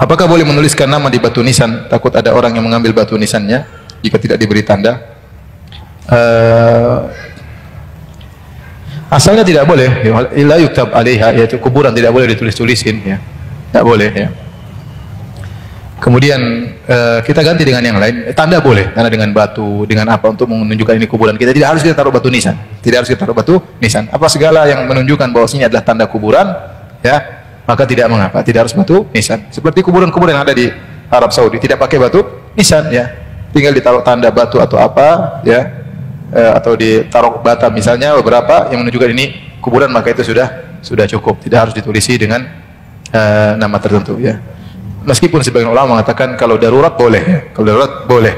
Apakah boleh menuliskan nama di batu nisan? Takut ada orang yang mengambil batu nisannya jika tidak diberi tanda. Asalnya tidak boleh. La yuktab alaiha, yaitu kuburan tidak boleh ditulis-tulisin. Ya, tidak boleh. Ya. Kemudian kita ganti dengan yang lain. Tanda boleh, tanda dengan batu, dengan apa untuk menunjukkan ini kuburan kita. Tidak harus kita taruh batu nisan. Tidak harus kita taruh batu nisan. Apa segala yang menunjukkan bahwa ini adalah tanda kuburan, ya, maka tidak mengapa. Tidak harus batu nisan. Seperti kuburan-kuburan yang ada di Arab Saudi, tidak pakai batu nisan, ya. Tinggal ditaruh tanda batu atau apa, ya, atau ditaruh bata misalnya beberapa yang menunjukkan ini kuburan, maka itu sudah cukup. Tidak harus ditulisi dengan nama tertentu, ya. Meskipun sebagian ulama mengatakan kalau darurat boleh, ya. Kalau darurat boleh.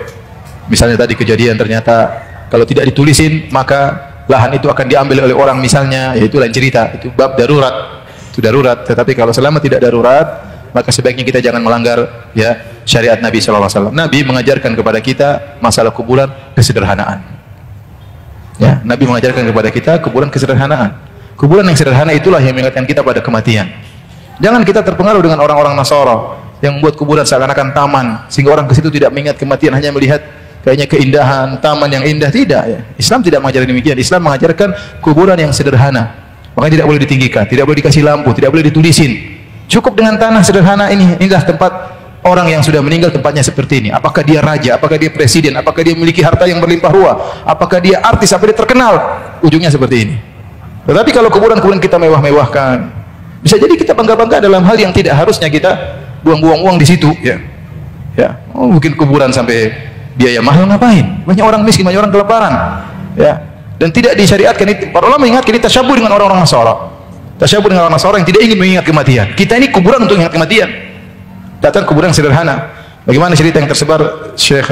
Misalnya tadi kejadian ternyata kalau tidak ditulisin maka lahan itu akan diambil oleh orang misalnya, yaitu lain cerita. Itu bab darurat. Itu darurat. Tetapi kalau selama tidak darurat, maka sebaiknya kita jangan melanggar, ya, syariat Nabi sallallahu alaihi wasallam. Nabi mengajarkan kepada kita masalah kuburan kesederhanaan. Ya, Nabi mengajarkan kepada kita kuburan kesederhanaan. Kuburan yang sederhana itulah yang mengingatkan kita pada kematian. Jangan kita terpengaruh dengan orang-orang Nasara yang membuat kuburan seakan-akan taman, sehingga orang ke situ tidak mengingat kematian, hanya melihat kayaknya keindahan taman yang indah. Tidak, ya. Islam tidak mengajarkan demikian. Islam mengajarkan kuburan yang sederhana. Makanya tidak boleh ditinggikan, tidak boleh dikasih lampu, tidak boleh ditulisin. Cukup dengan tanah sederhana ini. Inilah tempat orang yang sudah meninggal, tempatnya seperti ini. Apakah dia raja, apakah dia presiden, apakah dia memiliki harta yang berlimpah ruah, apakah dia artis, apa dia terkenal, ujungnya seperti ini. Tetapi kalau kuburan-kuburan kita mewah-mewahkan, bisa jadi kita bangga-bangga dalam hal yang tidak harusnya kita buang-buang uang di situ, ya. Ya, oh, bikin kuburan sampai biaya mahal ngapain? Banyak orang miskin, banyak orang kelaparan, ya. Dan tidak disyariatkan itu. Para ulama mengingatkan ini tasyabuh dengan orang-orang Nasara. Tasyabuh dengan orang Nasara yang tidak ingin mengingat kematian. Kita ini kuburan untuk ingat kematian. Datang kuburan sederhana. Bagaimana cerita yang tersebar Syekh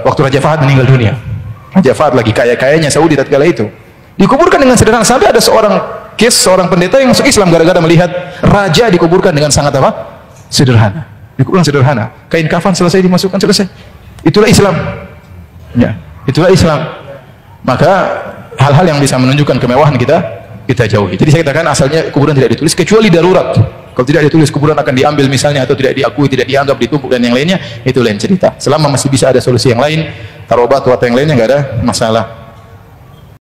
waktu Raja Fahad meninggal dunia. Raja Fahad lagi kaya-kayanya Saudi tatkala itu. Dikuburkan dengan sederhana sampai ada seorang pendeta yang masuk Islam gara-gara melihat raja dikuburkan dengan sangat apa? Sederhana. Dikuburkan sederhana. Kain kafan selesai dimasukkan, selesai. Itulah Islam. Ya, itulah Islam. Maka hal-hal yang bisa menunjukkan kemewahan kita jauhi. Jadi saya katakan asalnya kuburan tidak ditulis kecuali darurat. Kalau tidak ditulis kuburan akan diambil misalnya, atau tidak diakui, tidak dianggap, ditumpuk dan yang lainnya, itu lain cerita. Selama masih bisa ada solusi yang lain, taruh batu atau yang lainnya, nggak ada masalah.